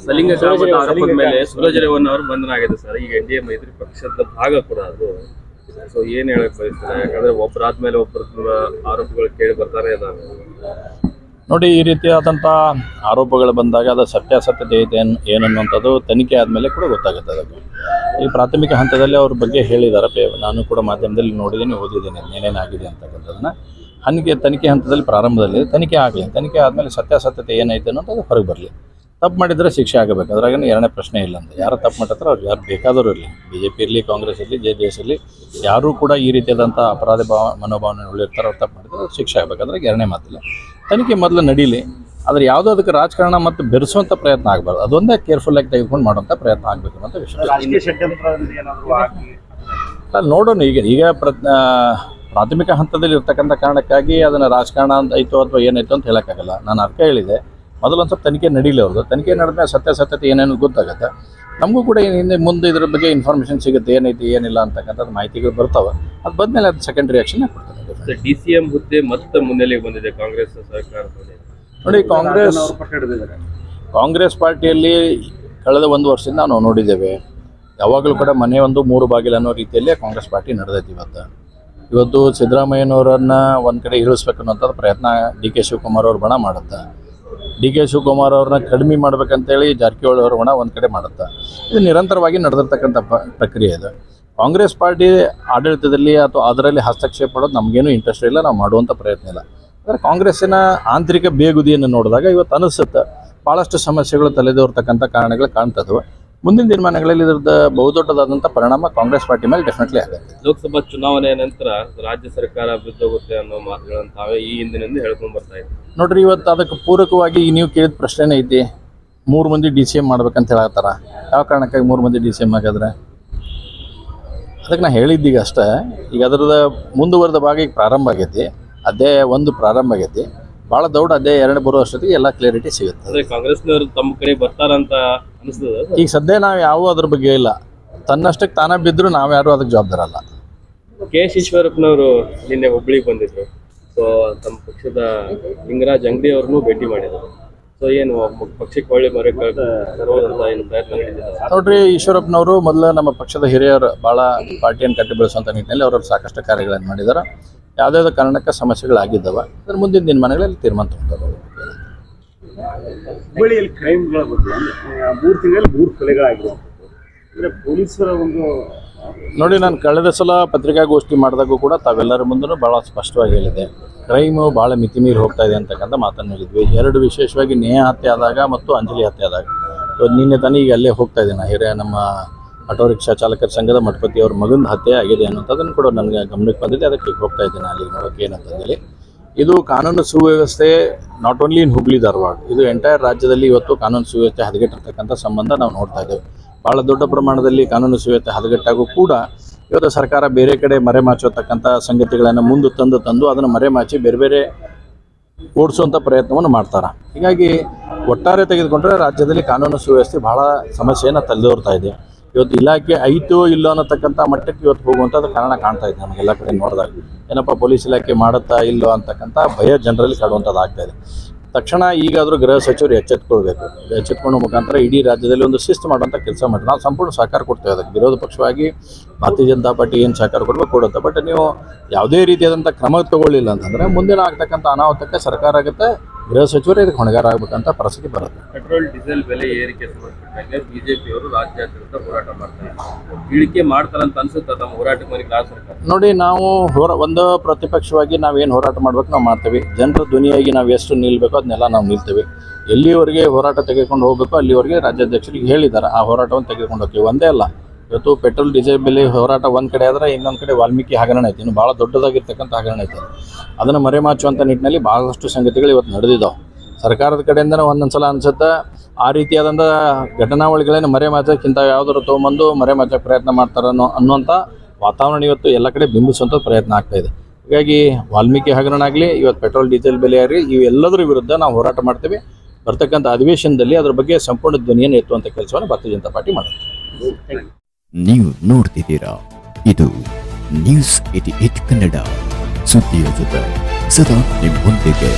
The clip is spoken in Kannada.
ಸಲಿಂಗ ಗ್ರಾಮದ ಆರೋಪದ ಮೇಲೆ ಸೂರಜ್ ರೇವಣ್ಣ ಅವರು ಬಂಧನ ಆಗಿದೆ ಸರ್. ಈಗ NDA ಮೈತ್ರಿ ಪಕ್ಷದ ಭಾಗ ಕೂಡ ಅದು. ಸೊ ಏನ್ ಹೇಳಕ್ ಬಯಸ್ತಾರೆ? ಯಾಕಂದ್ರೆ ಒಬ್ಬರಾದ್ಮೇಲೆ ಒಬ್ಬರ ಆರೋಪಗಳು ಕೇಳಿ ಬರ್ತಾನೆ ಇದಾವೆ. ನೋಡಿ, ಈ ರೀತಿಯಾದಂಥ ಆರೋಪಗಳು ಬಂದಾಗ ಅದರ ಸತ್ಯಾಸತ್ಯತೆ ಇದೆ ಏನನ್ನುವಂಥದ್ದು ತನಿಖೆ ಆದಮೇಲೆ ಕೂಡ ಗೊತ್ತಾಗುತ್ತೆ. ಅದಕ್ಕೆ ಈ ಪ್ರಾಥಮಿಕ ಹಂತದಲ್ಲಿ ಅವ್ರ ಬಗ್ಗೆ ಹೇಳಿದ್ದಾರೆ. ನಾನು ಕೂಡ ಮಾಧ್ಯಮದಲ್ಲಿ ನೋಡಿದ್ದೀನಿ, ಓದಿದ್ದೀನಿ ಏನೇನಾಗಿದೆ ಅಂತಕ್ಕಂಥದ್ದನ್ನು. ತನಿಖೆ ಹಂತದಲ್ಲಿ ಪ್ರಾರಂಭದಲ್ಲಿ ತನಿಖೆ ಆಗಲಿ, ತನಿಖೆ ಆದಮೇಲೆ ಸತ್ಯಾಸತ್ಯತೆ ಏನೈತೆ ಅನ್ನೋದು ಅದು ಹೊರಗೆ ಬರಲಿ. ತಪ್ಪು ಮಾಡಿದರೆ ಶಿಕ್ಷೆ ಆಗಬೇಕು, ಅದ್ರಾಗ ಎರಡನೇ ಪ್ರಶ್ನೆ ಇಲ್ಲ ಅಂತ. ಯಾರು ತಪ್ಪು ಮಾಡಿರ್ತಾರೆ ಅವ್ರು ಯಾರು ಬೇಕಾದರೂ ಇರಲಿ, BJP ಇರಲಿ, ಕಾಂಗ್ರೆಸ್ ಇರಲಿ, JDS ಇರಲಿ, ಯಾರೂ ಕೂಡ ಈ ರೀತಿಯಾದಂಥ ಅಪರಾಧ ಮನೋಭಾವನೆ ಉಳಿರ್ತಾರೆ. ಅವ್ರು ತಪ್ಪು ಮಾಡಿದ್ರೆ ಅದು ಶಿಕ್ಷೆ ಆಗಬೇಕು, ಅದ್ರಾಗ ಎರಡನೇ ಮಾತಿಲ್ಲ. ತನಿಖೆ ಮೊದಲು ನಡೀಲಿ, ಆದರೆ ಯಾವುದೋ ಅದಕ್ಕೆ ರಾಜಕಾರಣ ಮತ್ತು ಬೆರೆಸುವಂಥ ಪ್ರಯತ್ನ ಆಗಬಾರ್ದು. ಅದೊಂದೇ ಕೇರ್ಫುಲ್ಲಾಗಿ ತೆಗೆದುಕೊಂಡು ಮಾಡುವಂಥ ಪ್ರಯತ್ನ ಆಗಬೇಕು ಅಂತ ವಿಷಯ. ನೋಡೋಣ, ಈಗ ಪ್ರಾಥಮಿಕ ಹಂತದಲ್ಲಿ ಇರ್ತಕ್ಕಂಥ ಕಾರಣಕ್ಕಾಗಿ ಅದನ್ನು ರಾಜಕಾರಣ ಅಂತ ಆಯಿತು ಅಥವಾ ಏನಾಯಿತು ಅಂತ ಹೇಳೋಕ್ಕಾಗಲ್ಲ. ನಾನು ಅರ್ಥ ಹೇಳಿದೆ, ಮೊದಲು ಒಂದು ಸ್ವಲ್ಪ ತನಿಖೆ ನಡೀಲಿ. ಅವ್ರದ್ದು ತನಿಖೆ ನಡೆದ್ಮೇಲೆ ಸತ್ಯಾಸತ್ಯತೆ ಏನೇನು ಗೊತ್ತಾಗುತ್ತೆ. ನಮಗೂ ಕೂಡ ಮುಂದೆ ಇದ್ರ ಬಗ್ಗೆ ಇನ್ಫಾರ್ಮೇಷನ್ ಸಿಗುತ್ತೆ, ಏನೈತಿ ಏನಿಲ್ಲ ಅಂತಕ್ಕಂಥದ್ದು ಮಾಹಿತಿಗಳು ಬರ್ತಾವೆ. ಅದು ಬಂದಮೇಲೆ ಅದು ಸೆಕೆಂಡ್ ರಿಯಾಕ್ಷನ್ ಕೊಡ್ತಾರೆ. DCM ಹುದ್ದೆ ಮತ್ತೆ ಮುನ್ನೆಲೆಗೆ ಬಂದಿದೆ ಕಾಂಗ್ರೆಸ್ ಸರ್ಕಾರದಲ್ಲಿ. ನೋಡಿ, ಕಾಂಗ್ರೆಸ್ ಪಾರ್ಟಿಯಲ್ಲಿ ಕಳೆದ ಒಂದು ವರ್ಷದಿಂದ ನಾವು ನೋಡಿದ್ದೇವೆ, ಯಾವಾಗಲೂ ಕೂಡ ಮನೆ ಒಂದು ಮೂರು ಬಾಗಿಲು ಅನ್ನೋ ರೀತಿಯಲ್ಲಿ ಕಾಂಗ್ರೆಸ್ ಪಾರ್ಟಿ ನಡೆದೈತಿ. ಇವತ್ತು ಸಿದ್ದರಾಮಯ್ಯನವರನ್ನ ಒಂದು ಕಡೆ ಇಳಿಸ್ಬೇಕು ಅನ್ನೋಂಥದ್ದು ಪ್ರಯತ್ನ DK ಶಿವಕುಮಾರ್ ಅವ್ರ ಬಣ ಮಾಡುತ್ತೆ. DK ಶಿವಕುಮಾರ್ ಅವ್ರನ್ನ ಕಡಿಮೆ ಮಾಡ್ಬೇಕಂತೇಳಿ ಜಾರಕಿಹೊಳಿ ಅವ್ರ ಬಣ ಒಂದು ಕಡೆ ಮಾಡುತ್ತೆ. ಇದು ನಿರಂತರವಾಗಿ ನಡೆದಿರ್ತಕ್ಕಂಥ ಪ್ರಕ್ರಿಯೆ ಇದು. ಕಾಂಗ್ರೆಸ್ ಪಾರ್ಟಿ ಆಡಳಿತದಲ್ಲಿ ಅಥವಾ ಅದರಲ್ಲಿ ಹಸ್ತಕ್ಷೇಪ ಮಾಡೋದು ನಮಗೇನು ಇಂಟ್ರೆಸ್ಟ್ ಇಲ್ಲ, ನಾವು ಮಾಡುವಂಥ ಪ್ರಯತ್ನ ಇಲ್ಲ. ಆದರೆ ಕಾಂಗ್ರೆಸ್ಸಿನ ಆಂತರಿಕ ಬೇಗುದಿಯನ್ನು ನೋಡಿದಾಗ ಇವತ್ತು ಅನಿಸುತ್ತೆ ಭಾಳಷ್ಟು ಸಮಸ್ಯೆಗಳು ತಲೆದೋರ್ತಕ್ಕಂಥ ಕಾರಣಗಳು ಕಾಣ್ತದವು. ಮುಂದಿನ ದಿನಮಾನಗಳಲ್ಲಿ ಇದ್ರದ್ದು ಬಹುದೊಡ್ಡದಾದಂಥ ಪರಿಣಾಮ ಕಾಂಗ್ರೆಸ್ ಪಾರ್ಟಿ ಮೇಲೆ ಡೆಫಿನೆಟ್ಲಿ ಆಗುತ್ತೆ. ಲೋಕಸಭಾ ಚುನಾವಣೆ ನಂತರ ರಾಜ್ಯ ಸರ್ಕಾರ ಬಿದ್ದೋಗುತ್ತೆ ಅನ್ನೋ ಮಾತುಗಳನ್ನು ತಾವೇ ಈ ಹಿಂದಿನಿಂದ ಹೇಳ್ಕೊಂಡು ಬರ್ತಾ ಇದ್ದೀವಿ. ನೋಡ್ರಿ, ಇವತ್ತು ಅದಕ್ಕೆ ಪೂರಕವಾಗಿ ನೀವು ಕೇಳಿದ ಪ್ರಶ್ನೆನೇ ಐತಿ. 3 ಮಂದಿ DCM ಮಾಡ್ಬೇಕಂತ ಹೇಳತ್ತಾರ. ಯಾವ ಕಾರಣಕ್ಕಾಗಿ 3 ಮಂದಿ DCM ಆಗಿದ್ರೆ? ಅದಕ್ಕೆ ನಾನು ಹೇಳಿದ್ದೀಗ ಅಷ್ಟೇ. ಈಗ ಅದರದ ಮುಂದುವರೆದ ಭಾಗ ಈಗ ಪ್ರಾರಂಭ ಆಗೈತಿ. ಅದೇ ಒಂದು ಪ್ರಾರಂಭ ಆಗೈತಿ. ಭಾಳ ದೊಡ್ಡ ಅದೇ 2 ಬರೋ ಅಷ್ಟೊತ್ತಿಗೆ ಎಲ್ಲ ಕ್ಲಾರಿಟಿ ಸಿಗುತ್ತೆ. ಕಾಂಗ್ರೆಸ್ನವರು ತಮ್ಮ ಕಡೆ ಬರ್ತಾರಂತ ಅನಿಸ್ತದೆ. ಈಗ ಸದ್ಯ ನಾವು ಯಾವ ಅದ್ರ ಬಗ್ಗೆ ಇಲ್ಲ. ತನ್ನಷ್ಟಕ್ಕೆ ತಾನೇ ಬಿದ್ದರೂ ನಾವು ಯಾರು ಅದಕ್ಕೆ ಜವಾಬ್ದಾರ ಅಲ್ಲ. KS ಈಶ್ವರಪ್ಪನವರು ನಿನ್ನೆ ಹುಬ್ಳಿಗೆ ಬಂದಿದ್ರು. ಸೊ ತಮ್ಮ ಪಕ್ಷದ ಲಿಂಗರಾಜ್ ಅಂಗಡಿ ಅವ್ರನ್ನೂ ಭೇಟಿ ಮಾಡಿದರು. ಸೊ ಏನು ಪಕ್ಷಕ್ಕೆ ಒಳ್ಳೆ ಏನು ಪ್ರಯತ್ನ ನಡೆದಿದ್ದಾರೆ? ನೋಡ್ರಿ, ಈಶ್ವರಪ್ಪನವರು ಮೊದಲು ನಮ್ಮ ಪಕ್ಷದ ಹಿರಿಯರು ಭಾಳ ಪಾರ್ಟಿಯನ್ನು ಕಟ್ಟಿ ಬೆಳೆಸುವಂಥ ನಿಟ್ಟಿನಲ್ಲಿ ಅವರು ಸಾಕಷ್ಟು ಕಾರ್ಯಗಳನ್ನು ಮಾಡಿದ್ದಾರೆ. ಯಾವುದಾದ್ರು ಕಾರಣಕ್ಕೆ ಸಮಸ್ಯೆಗಳಾಗಿದ್ದಾವೆ. ಅದ್ರ ಮುಂದಿನ ದಿನಮಾನಗಳಲ್ಲಿ ತೀರ್ಮಾನ ತಗೊಳ್ತಾರೆ. ಹುಬ್ಬಳ್ಳಿಯಲ್ಲಿ ಕ್ರೈಮ್ಗಳ ಬಗ್ಗೆ 3 ತಿಂಗಳಲ್ಲಿ 3 ಕೊಲೆಗಳಾಗಿವೆ. ಅಂದರೆ ಪೊಲೀಸರ ಒಂದು ನೋಡಿ, ನಾನು ಕಳೆದ ಸಲ ಪತ್ರಿಕಾಗೋಷ್ಠಿ ಮಾಡಿದಾಗೂ ಕೂಡ ತಾವೆಲ್ಲರ ಮುಂದೂ ಭಾಳ ಸ್ಪಷ್ಟವಾಗಿ ಹೇಳಿದೆ, ಕ್ರೈಮು ಭಾಳ ಮಿತಿಮೀರಿ ಹೋಗ್ತಾ ಇದೆ ಅಂತಕ್ಕಂಥ ಮಾತನ್ನು ಹೇಳಿದ್ವಿ. 2 ವಿಶೇಷವಾಗಿ ನೇಹ ಹತ್ಯೆ ಆದಾಗ ಮತ್ತು ಅಂಜಲಿ ಹತ್ಯೆ ಆದಾಗ. ನಿನ್ನೆ ತಾನೇ ಈಗ ಅಲ್ಲೇ ಹೋಗ್ತಾ ಇದ್ದೇನೆ. ನಮ್ಮ ಆಟೋ ರಿಕ್ಷಾ ಚಾಲಕರ ಸಂಘದ ಮಠಪತಿ ಅವ್ರ ಮಗನ ಹತ್ಯೆ ಆಗಿದೆ ಅನ್ನೋಂಥದ್ದನ್ನು ಕೂಡ ನನಗೆ ಗಮನಕ್ಕೆ ಬಂದಿದೆ. ಅದಕ್ಕೆ ಈಗ ಹೋಗ್ತಾ ಇದ್ದೇನೆ ಅಲ್ಲಿ ನೋಡೋಕೆ ಏನಂತಂದೇಳಿ. ಇದು ಕಾನೂನು ಸುವ್ಯವಸ್ಥೆ not only in Hubli Dharwad, ಇದು ಎಂಟೈರ್ ರಾಜ್ಯದಲ್ಲಿ ಇವತ್ತು ಕಾನೂನು ಸುವ್ಯವಸ್ಥೆ ಹದಗೆಟ್ಟಿರ್ತಕ್ಕಂಥ ಸಂಬಂಧ ನಾವು ನೋಡ್ತಾ ಇದ್ದೇವೆ. ಭಾಳ ದೊಡ್ಡ ಪ್ರಮಾಣದಲ್ಲಿ ಕಾನೂನು ಸುವ್ಯವಸ್ಥೆ ಹದಗೆಟ್ಟಾಗೂ ಕೂಡ ಇವತ್ತು ಸರ್ಕಾರ ಬೇರೆ ಕಡೆ ಮರೆಮಾಚೋತಕ್ಕಂಥ ಸಂಗತಿಗಳನ್ನು ಮುಂದೆ ತಂದು ಅದನ್ನು ಮರೆಮಾಚಿ ಬೇರೆ ಬೇರೆ ಓಡಿಸುವಂಥ ಪ್ರಯತ್ನವನ್ನು ಮಾಡ್ತಾರೆ. ಹೀಗಾಗಿ ಒಟ್ಟಾರೆ ತೆಗೆದುಕೊಂಡ್ರೆ ರಾಜ್ಯದಲ್ಲಿ ಕಾನೂನು ಸುವ್ಯವಸ್ಥೆ ಭಾಳ ಸಮಸ್ಯೆಯನ್ನು ತಲೆದೋರ್ತಾ ಇದೆ. ಇವತ್ತು ಇಲಾಖೆ ಐತೋ ಇಲ್ಲೋ ಅನ್ನತಕ್ಕಂಥ ಮಟ್ಟಕ್ಕೆ ಇವತ್ತು ಹೋಗುವಂಥದ್ದು ಕಾರಣ ಕಾಣ್ತಾ ಇದೆ ನಮಗೆಲ್ಲ ಕಡೆ ನೋಡಿದಾಗ. ಏನಪ್ಪ ಪೊಲೀಸ್ ಇಲಾಖೆ ಮಾಡುತ್ತಾ ಇಲ್ಲೋ ಅಂತಕ್ಕಂಥ ಭಯ ಜನರಲ್ಲಿ ಕಾಡುವಂಥದ್ದು ಆಗ್ತಾ ಇದೆ. ತಕ್ಷಣ ಈಗಾದರೂ ಗೃಹ ಸಚಿವರು ಎಚ್ಚೆತ್ಕೊಳ್ಬೇಕು. ಎಚ್ಚೆತ್ಕೊಳ್ಳೋ ಮುಖಾಂತರ ಇಡೀ ರಾಜ್ಯದಲ್ಲಿ ಒಂದು ಶಿಸ್ತು ಮಾಡುವಂಥ ಕೆಲಸ ಮಾಡಿ ನಾವು ಸಂಪೂರ್ಣ ಸಹಕಾರ ಕೊಡ್ತೇವೆ. ಅದಕ್ಕೆ ವಿರೋಧ ಪಕ್ಷವಾಗಿ ಭಾರತೀಯ ಜನತಾ ಪಾರ್ಟಿ ಏನು ಸಹಕಾರ ಕೊಡಬೇಕು ಕೊಡುತ್ತೆ. ಬಟ್ ನೀವು ಯಾವುದೇ ರೀತಿಯಾದಂಥ ಕ್ರಮ ತಗೊಳ್ಳಿಲ್ಲ ಅಂತಂದರೆ ಮುಂದಿನ ಆಗ್ತಕ್ಕಂಥ ಅನಾಹುತಕ್ಕೆ ಸರ್ಕಾರ ಆಗುತ್ತೆ, ಗೃಹ ಸಚಿವರು ಇದಕ್ಕೆ ಹೊಣೆಗಾರ ಆಗಬೇಕಂತ ಪರಿಸ್ಥಿತಿ ಬರುತ್ತೆ. ಪೆಟ್ರೋಲ್ ಡೀಸೆಲ್ ಬೆಲೆ ಏರಿಕೆ ಸಂಬಂಧಪಟ್ಟಂಗೆ ಬಿಜೆಪಿಯವರು ರಾಜ್ಯಾದ್ಯಂತ ಹೋರಾಟ ಮಾಡ್ತಾರೆ. ಇಳಿಕೆ ಮಾಡ್ತಾರಂತ ಅನ್ಸುತ್ತೆ ತಮ್ಮ ಹೋರಾಟಕ್ಕೆ ಮನೆ ಕ್ಲಾಸ್ ಸರ್ಕಾರ? ನೋಡಿ, ನಾವು ಒಂದು ಪ್ರತಿಪಕ್ಷವಾಗಿ ನಾವೇನು ಹೋರಾಟ ಮಾಡ್ಬೇಕು ನಾವು ಮಾಡ್ತೀವಿ. ಜನರ ಧ್ವನಿಯಾಗಿ ನಾವು ಎಷ್ಟು ನಿಲ್ಬೇಕು ಅದನ್ನೆಲ್ಲ ನಾವು ನಿಲ್ತೀವಿ. ಎಲ್ಲಿವರೆಗೆ ಹೋರಾಟ ತೆಗೆದುಕೊಂಡು ಹೋಗಬೇಕು ಅಲ್ಲಿವರೆಗೆ ರಾಜ್ಯಾಧ್ಯಕ್ಷರಿಗೆ ಹೇಳಿದ್ದಾರೆ, ಆ ಹೋರಾಟವನ್ನು ತೆಗೆದುಕೊಂಡು ಹೋಗ್ತೀವಿ. ಒಂದೇ ಅಲ್ಲ, ಇವತ್ತು ಪೆಟ್ರೋಲ್ ಡೀಸೆಲ್ ಬೆಲೆ ಹೋರಾಟ ಒಂದು ಕಡೆ ಆದರೆ ಇನ್ನೊಂದು ಕಡೆ ವಾಲ್ಮೀಕಿ ಹಗರಣ ಐತಿ, ಇನ್ನು ಭಾಳ ದೊಡ್ಡದಾಗಿರ್ತಕ್ಕಂಥ ಹಗರಣ ಐತೆ. ಅದನ್ನು ಮರೆಮಾಚುವಂಥ ನಿಟ್ಟಿನಲ್ಲಿ ಭಾಳಷ್ಟು ಸಂಗತಿಗಳು ಇವತ್ತು ನಡೆದಿದ್ದಾವೆ. ಸರ್ಕಾರದ ಕಡೆಯಿಂದ ಒಂದೊಂದು ಸಲ ಅನ್ಸುತ್ತೆ ಆ ರೀತಿಯಾದಂಥ ಘಟನಾವಳಿಗಳನ್ನು ಮರೆಮಾಚೋಕ್ಕಿಂತ ಯಾವುದಾದ್ರು ತೊಗೊಂಬಂದು ಮರೆಮಾಚೋಕ್ಕೆ ಪ್ರಯತ್ನ ಮಾಡ್ತಾರೆ ಅನ್ನುವಂಥ ವಾತಾವರಣ ಇವತ್ತು ಎಲ್ಲ ಕಡೆ ಬಿಂಬಿಸುವಂಥ ಪ್ರಯತ್ನ ಆಗ್ತಾಯಿದೆ. ಹೀಗಾಗಿ ವಾಲ್ಮೀಕಿ ಹಗರಣ ಆಗಲಿ, ಇವತ್ತು ಪೆಟ್ರೋಲ್ ಡೀಸೆಲ್ ಬೆಲೆ ಆಗಲಿ, ಇವೆಲ್ಲದರ ವಿರುದ್ಧ ನಾವು ಹೋರಾಟ ಮಾಡ್ತೀವಿ. ಬರ್ತಕ್ಕಂಥ ಅಧಿವೇಶನದಲ್ಲಿ ಅದ್ರ ಬಗ್ಗೆ ಸಂಪೂರ್ಣ ಧ್ವನಿಯನ್ನು ಎತ್ತುವಂಥ ಕೆಲಸವನ್ನು ಭಾರತೀಯ ಜನತಾ ಪಾರ್ಟಿ ಮಾಡುತ್ತೆ. ನೀವು ನೋಡ್ತಿದ್ದೀರಾ, ಇದು ನ್ಯೂಸ್ 88 ಕನ್ನಡ, ಸುದ್ದಿಯ ಜೊತೆ ಸದಾ ನಿಮ್ಮೊಂದಿಗೆ.